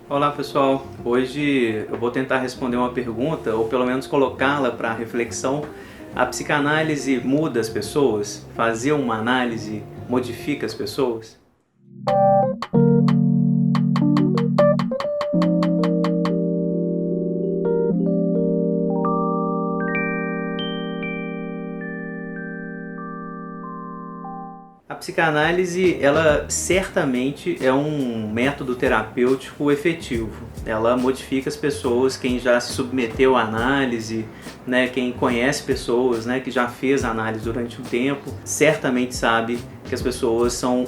Olá pessoal, hoje eu vou tentar responder uma pergunta, ou pelo menos colocá-la para reflexão. A psicanálise muda as pessoas? Fazer uma análise modifica as pessoas? A psicanálise, ela certamente é um método terapêutico efetivo. Ela modifica as pessoas, quem já se submeteu à análise, né, quem conhece pessoas, né, que já fez análise durante um tempo, certamente sabe que as pessoas são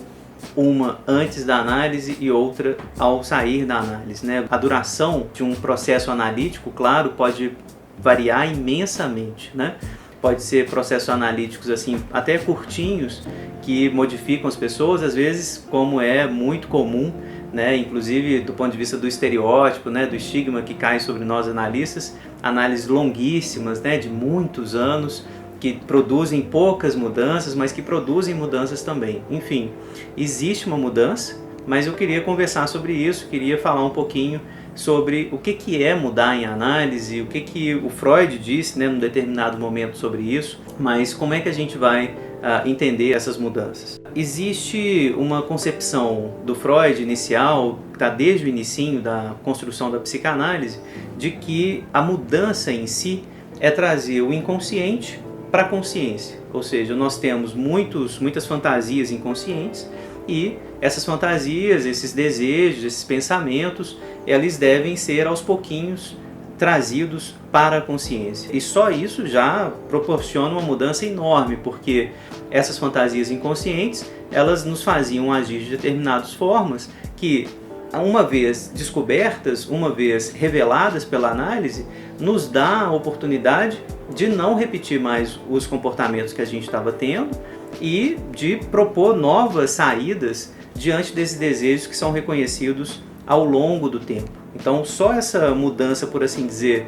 uma antes da análise e outra ao sair da análise, né? A duração de um processo analítico, claro, pode variar imensamente, né? Pode ser processos analíticos assim, até curtinhos, que modificam as pessoas, às vezes, como é muito comum, né, inclusive do ponto de vista do estereótipo, né, do estigma que cai sobre nós analistas, análises longuíssimas, né, de muitos anos, que produzem poucas mudanças, mas que produzem mudanças também. Enfim, existe uma mudança, mas eu queria conversar sobre isso, queria falar um pouquinho sobre o que é mudar em análise, o que o Freud disse, né, num determinado momento sobre isso, mas como é que a gente vai entender essas mudanças. Existe uma concepção do Freud inicial, que está desde o inicinho da construção da psicanálise, de que a mudança em si é trazer o inconsciente para a consciência, ou seja, nós temos muitas fantasias inconscientes e essas fantasias, esses desejos, esses pensamentos, eles devem ser aos pouquinhos trazidos para a consciência. E só isso já proporciona uma mudança enorme, porque essas fantasias inconscientes, elas nos faziam agir de determinadas formas que, uma vez descobertas, uma vez reveladas pela análise, nos dá a oportunidade de não repetir mais os comportamentos que a gente estava tendo e de propor novas saídas diante desses desejos que são reconhecidos ao longo do tempo. Então, só essa mudança, por assim dizer,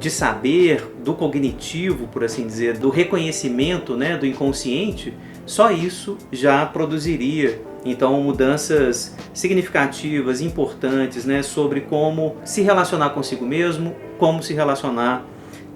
de saber, do cognitivo, por assim dizer, do reconhecimento, né, do inconsciente, só isso já produziria, então, mudanças significativas, importantes, né, sobre como se relacionar consigo mesmo, como se relacionar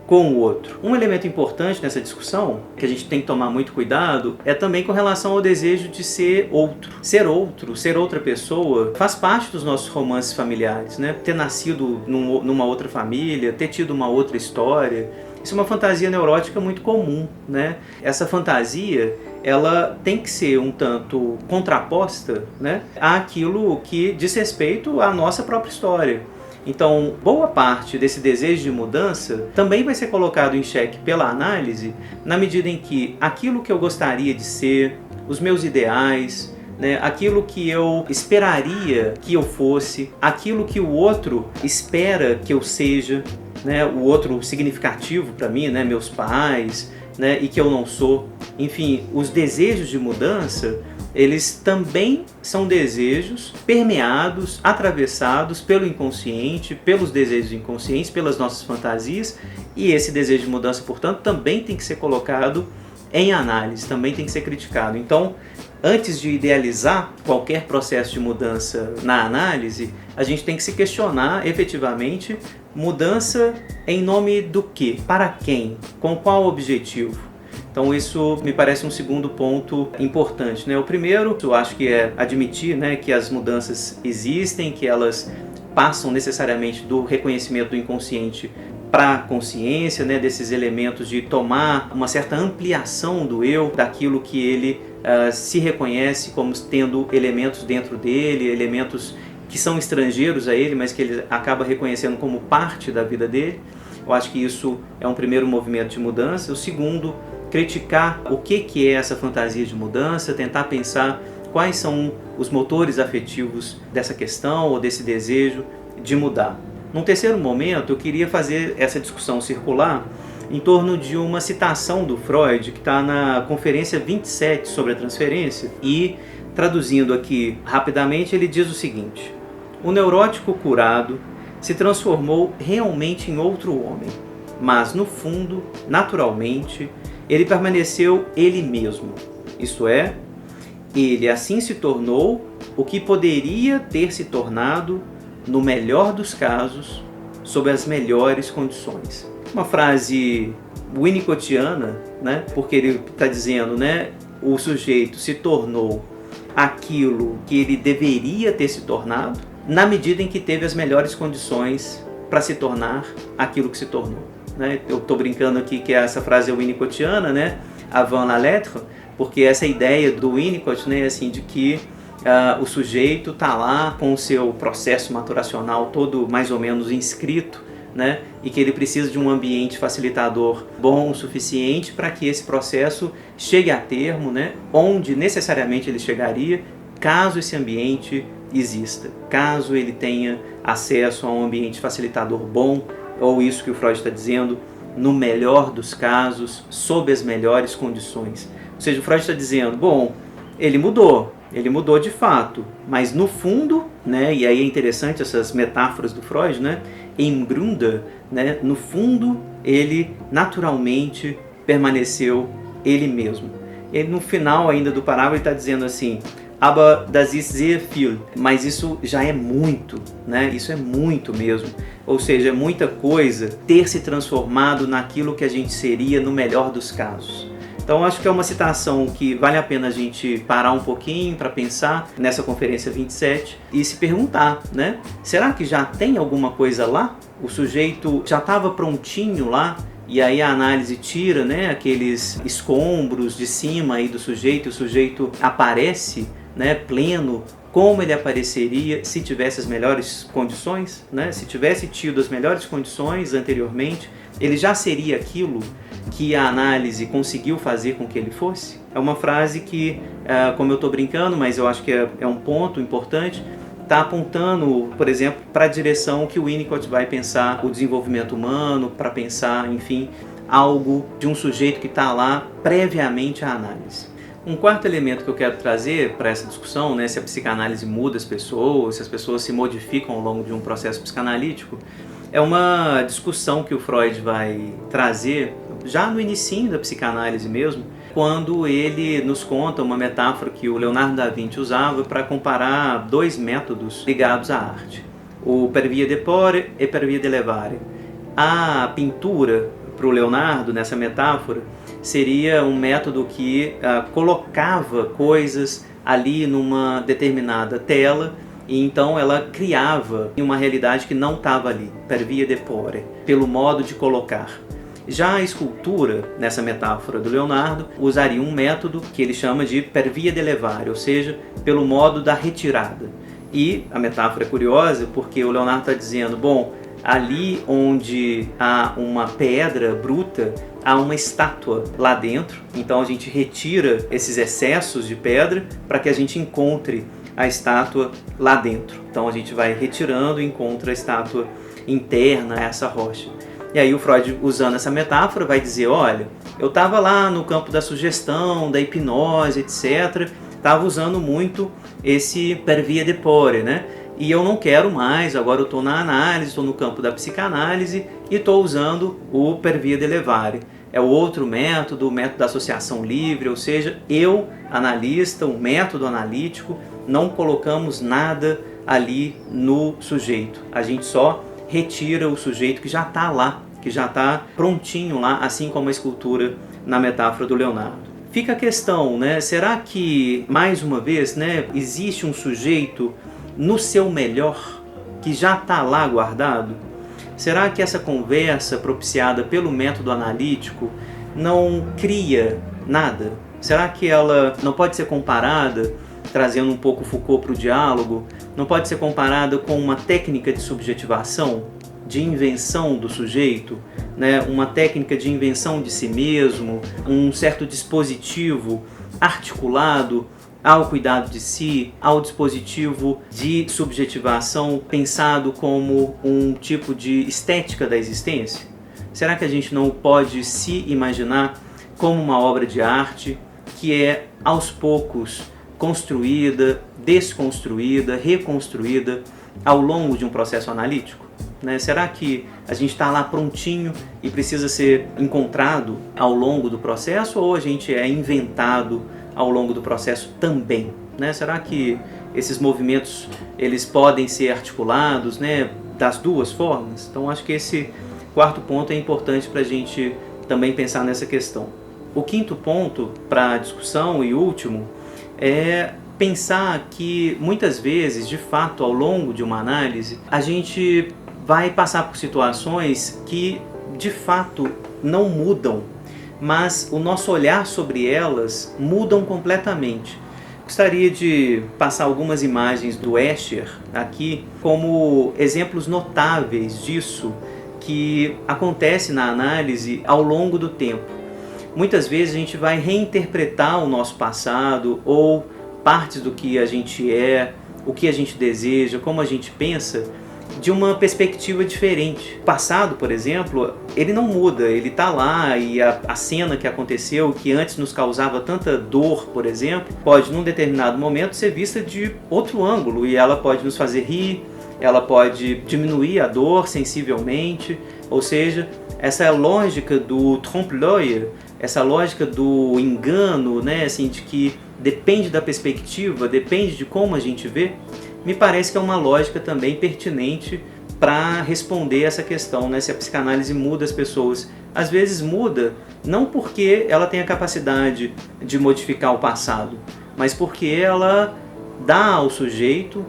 com o outro. Um elemento importante nessa discussão, que a gente tem que tomar muito cuidado, é também com relação ao desejo de ser outro. Ser outra pessoa, faz parte dos nossos romances familiares, né? Ter nascido numa outra família, ter tido uma outra história. Isso é uma fantasia neurótica muito comum, né? Essa fantasia, ela tem que ser um tanto contraposta, né, àquilo que diz respeito à nossa própria história. Então, boa parte desse desejo de mudança também vai ser colocado em xeque pela análise, na medida em que aquilo que eu gostaria de ser, os meus ideais, né, aquilo que eu esperaria que eu fosse, aquilo que o outro espera que eu seja, né, o outro significativo para mim, né, meus pais, né, e que eu não sou. Enfim, os desejos de mudança, eles também são desejos permeados, atravessados pelo inconsciente, pelos desejos inconscientes, pelas nossas fantasias, e esse desejo de mudança, portanto, também tem que ser colocado em análise, também tem que ser criticado. Então, antes de idealizar qualquer processo de mudança na análise, a gente tem que se questionar efetivamente: mudança em nome do quê? Para quem? Com qual objetivo? Então isso me parece um segundo ponto importante, né? O primeiro, eu acho que é admitir, né, que as mudanças existem, que elas passam necessariamente do reconhecimento do inconsciente para a consciência, né, desses elementos de tomar uma certa ampliação do eu, daquilo que ele se reconhece como tendo elementos dentro dele, elementos que são estrangeiros a ele, mas que ele acaba reconhecendo como parte da vida dele. Eu acho que isso é um primeiro movimento de mudança. O segundo, criticar o que é essa fantasia de mudança, tentar pensar quais são os motores afetivos dessa questão ou desse desejo de mudar. Num terceiro momento, eu queria fazer essa discussão circular em torno de uma citação do Freud, que está na Conferência 27 sobre a transferência, e, traduzindo aqui rapidamente, ele diz o seguinte: o neurótico curado se transformou realmente em outro homem, mas no fundo, naturalmente, ele permaneceu ele mesmo, isto é, ele assim se tornou o que poderia ter se tornado no melhor dos casos, sob as melhores condições. Uma frase winnicottiana, né? Porque ele está dizendo, né, o sujeito se tornou aquilo que ele deveria ter se tornado, na medida em que teve as melhores condições para se tornar aquilo que se tornou. Né? Eu estou brincando aqui que essa frase é winnicottiana, né? Avant la lettre, porque essa ideia do Winnicott, né, assim, de que o sujeito está lá com o seu processo maturacional todo mais ou menos inscrito, né, e que ele precisa de um ambiente facilitador bom o suficiente para que esse processo chegue a termo, né, onde necessariamente ele chegaria caso esse ambiente exista, caso ele tenha acesso a um ambiente facilitador bom, ou isso que o Freud está dizendo, no melhor dos casos, sob as melhores condições. Ou seja, o Freud está dizendo, bom, ele mudou de fato, mas no fundo, né, e aí é interessante essas metáforas do Freud, né, im Grunde, né, no fundo ele naturalmente permaneceu ele mesmo. E no final ainda do parágrafo ele está dizendo assim, aber das ist sehr viel, mas isso já é muito, né? Isso é muito mesmo. Ou seja, é muita coisa ter se transformado naquilo que a gente seria no melhor dos casos. Então acho que é uma citação que vale a pena a gente parar um pouquinho para pensar nessa conferência 27 e se perguntar, né? Será que já tem alguma coisa lá? O sujeito já estava prontinho lá? E aí a análise tira, né, aqueles escombros de cima aí do sujeito, e o sujeito aparece, né, pleno, como ele apareceria se tivesse as melhores condições, né? Se tivesse tido as melhores condições anteriormente, ele já seria aquilo que a análise conseguiu fazer com que ele fosse? É uma frase que, como eu estou brincando, mas eu acho que é um ponto importante, está apontando, por exemplo, para a direção que o Winnicott vai pensar o desenvolvimento humano, para pensar, enfim, algo de um sujeito que está lá previamente à análise. Um quarto elemento que eu quero trazer para essa discussão, né, se a psicanálise muda as pessoas, se as pessoas se modificam ao longo de um processo psicanalítico, é uma discussão que o Freud vai trazer já no início da psicanálise mesmo, quando ele nos conta uma metáfora que o Leonardo da Vinci usava para comparar dois métodos ligados à arte, o per via deporre e per via de levare. A pintura, para o Leonardo, nessa metáfora, seria um método que colocava coisas ali numa determinada tela e então ela criava uma realidade que não estava ali, per via deporre, pelo modo de colocar. Já a escultura, nessa metáfora do Leonardo, usaria um método que ele chama de per via de levare, ou seja, pelo modo da retirada. E a metáfora é curiosa porque o Leonardo está dizendo, bom, ali onde há uma pedra bruta, há uma estátua lá dentro, então a gente retira esses excessos de pedra para que a gente encontre a estátua lá dentro. Então a gente vai retirando e encontra a estátua interna, essa rocha. E aí o Freud, usando essa metáfora, vai dizer, olha, eu estava lá no campo da sugestão, da hipnose, etc., estava usando muito esse per via deporre, né? E eu não quero mais, agora eu estou na análise, estou no campo da psicanálise e estou usando o per via de levare. É o outro método, o método da associação livre, ou seja, eu, analista, um método analítico, não colocamos nada ali no sujeito. A gente só retira o sujeito que já está lá, que já está prontinho lá, assim como a escultura na metáfora do Leonardo. Fica a questão, né? Será que, mais uma vez, né, existe um sujeito no seu melhor que já está lá guardado? Será que essa conversa propiciada pelo método analítico não cria nada? Será que ela não pode ser comparada, trazendo um pouco Foucault para o diálogo, não pode ser comparada com uma técnica de subjetivação, de invenção do sujeito, né? Uma técnica de invenção de si mesmo, um certo dispositivo articulado ao cuidado de si, ao dispositivo de subjetivação pensado como um tipo de estética da existência? Será que a gente não pode se imaginar como uma obra de arte que é, aos poucos, construída, desconstruída, reconstruída ao longo de um processo analítico? Né? Será que a gente está lá prontinho e precisa ser encontrado ao longo do processo, ou a gente é inventado ao longo do processo também? Né? Será que esses movimentos eles podem ser articulados, né, das duas formas. Então acho que esse quarto ponto é importante para a gente também pensar nessa questão. O quinto ponto para a discussão e último é pensar que muitas vezes, de fato, ao longo de uma análise, a gente vai passar por situações que de fato não mudam, mas o nosso olhar sobre elas mudam completamente. Gostaria de passar algumas imagens do Escher aqui como exemplos notáveis disso que acontece na análise ao longo do tempo. Muitas vezes a gente vai reinterpretar o nosso passado ou partes do que a gente é, o que a gente deseja, como a gente pensa, de uma perspectiva diferente. O passado, por exemplo, ele não muda, ele está lá e a cena que aconteceu, que antes nos causava tanta dor, por exemplo, pode num determinado momento ser vista de outro ângulo e ela pode nos fazer rir, ela pode diminuir a dor sensivelmente, ou seja, essa lógica do trompe-l'œil, essa lógica do engano, né, assim, de que depende da perspectiva, depende de como a gente vê, me parece que é uma lógica também pertinente para responder essa questão, né, se a psicanálise muda as pessoas. Às vezes muda, não porque ela tem a capacidade de modificar o passado, mas porque ela dá ao sujeito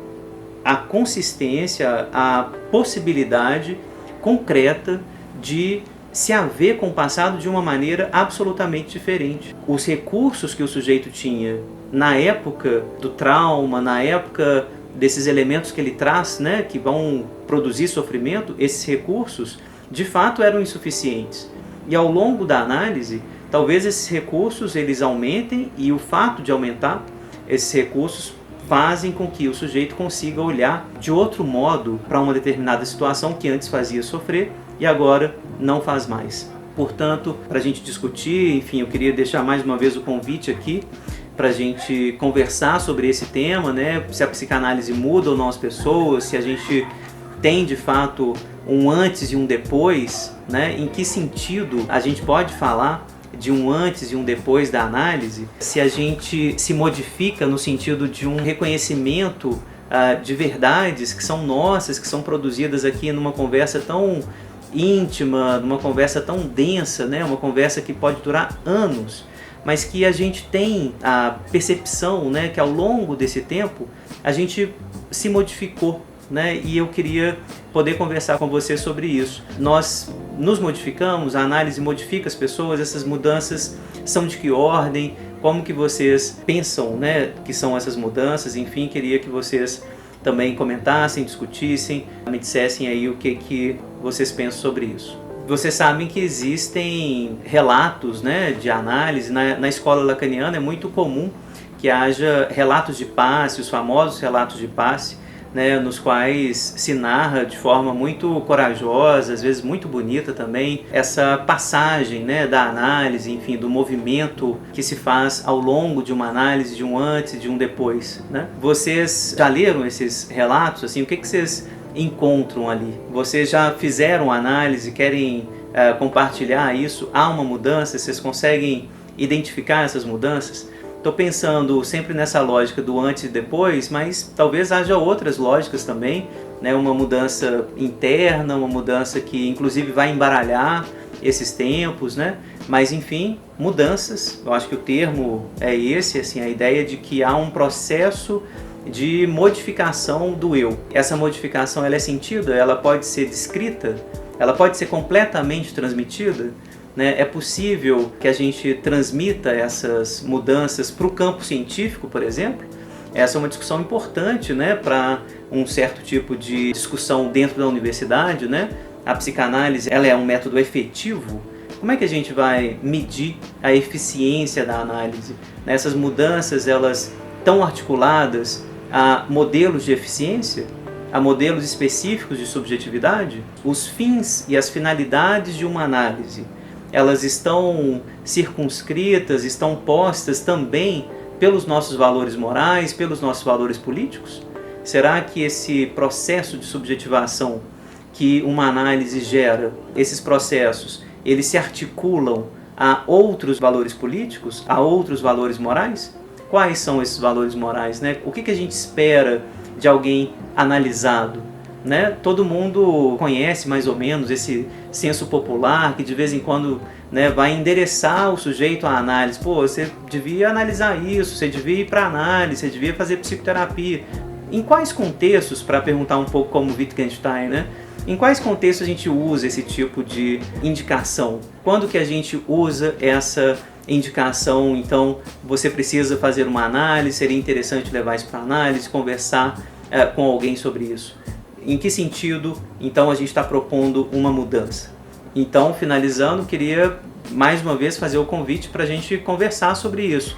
a consistência, a possibilidade concreta de se haver com o passado de uma maneira absolutamente diferente. Os recursos que o sujeito tinha na época do trauma, na época desses elementos que ele traz, né, que vão produzir sofrimento, esses recursos de fato eram insuficientes. E ao longo da análise, talvez esses recursos eles aumentem, e o fato de aumentar esses recursos fazem com que o sujeito consiga olhar de outro modo para uma determinada situação que antes fazia sofrer e agora não faz mais. Portanto, para a gente discutir, enfim, eu queria deixar mais uma vez o convite aqui para a gente conversar sobre esse tema, né? Se a psicanálise muda ou não as pessoas, se a gente tem de fato um antes e um depois, né? Em que sentido a gente pode falar de um antes e um depois da análise, se a gente se modifica no sentido de um reconhecimento de verdades que são nossas, que são produzidas aqui numa conversa tão íntima, numa conversa tão densa, né? Uma conversa que pode durar anos, mas que a gente tem a percepção, né, que ao longo desse tempo a gente se modificou, né? E eu queria poder conversar com você sobre isso. Nós nos modificamos, a análise modifica as pessoas, essas mudanças são de que ordem, como que vocês pensam, né, que são essas mudanças, enfim, queria que vocês também comentassem, discutissem, me dissessem aí o que vocês pensam sobre isso. Vocês sabem que existem relatos, né, de análise, na escola lacaniana é muito comum que haja relatos de passe, os famosos relatos de passe, né, nos quais se narra de forma muito corajosa, às vezes muito bonita também, essa passagem, né, da análise, enfim, do movimento que se faz ao longo de uma análise, de um antes e de um depois, né? Vocês já leram esses relatos? Assim, o que vocês encontram ali? Vocês já fizeram análise, querem compartilhar isso? Há uma mudança? Vocês conseguem identificar essas mudanças? Estou pensando sempre nessa lógica do antes e depois, mas talvez haja outras lógicas também, né? Uma mudança interna, uma mudança que inclusive vai embaralhar esses tempos, né? Mas enfim, mudanças, eu acho que o termo é esse, assim, a ideia de que há um processo de modificação do eu. Essa modificação ela é sentida, ela pode ser descrita, ela pode ser completamente transmitida. É possível que a gente transmita essas mudanças para o campo científico, por exemplo? Essa é uma discussão importante, né, para um certo tipo de discussão dentro da universidade, né? A psicanálise ela é um método efetivo. Como é que a gente vai medir a eficiência da análise? Essas mudanças elas estão articuladas a modelos de eficiência? A modelos específicos de subjetividade? Os fins e as finalidades de uma análise, elas estão circunscritas, estão postas também pelos nossos valores morais, pelos nossos valores políticos? Será que esse processo de subjetivação que uma análise gera, esses processos, eles se articulam a outros valores políticos, a outros valores morais? quais são esses valores morais, né? O que a gente espera de alguém analisado, né? Todo mundo conhece mais ou menos esse senso popular que de vez em quando, né, vai endereçar o sujeito à análise. Pô, você devia analisar isso, você devia ir para análise, você devia fazer psicoterapia. Em quais contextos, para perguntar um pouco como Wittgenstein, né? Em quais contextos a gente usa esse tipo de indicação? Quando que a gente usa essa indicação? Então, você precisa fazer uma análise, seria interessante levar isso para análise, conversar com alguém sobre isso. Em que sentido, então, a gente está propondo uma mudança? Então, finalizando, queria mais uma vez fazer o convite para a gente conversar sobre isso.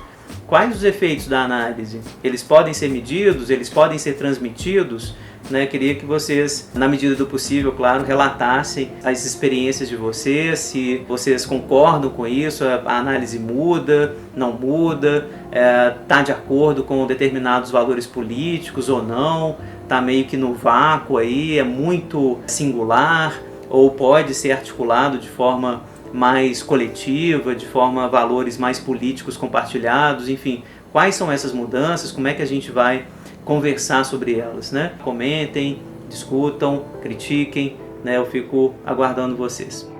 Quais os efeitos da análise? Eles podem ser medidos? Eles podem ser transmitidos? Né? Queria que vocês, na medida do possível, claro, relatassem as experiências de vocês, se vocês concordam com isso, a análise muda, não muda, está de acordo com determinados valores políticos ou não, está meio que no vácuo aí, é muito singular, ou pode ser articulado de forma mais coletiva, de forma a valores mais políticos compartilhados, enfim, quais são essas mudanças, como é que a gente vai conversar sobre elas, né? Comentem, discutam, critiquem, né? Eu fico aguardando vocês.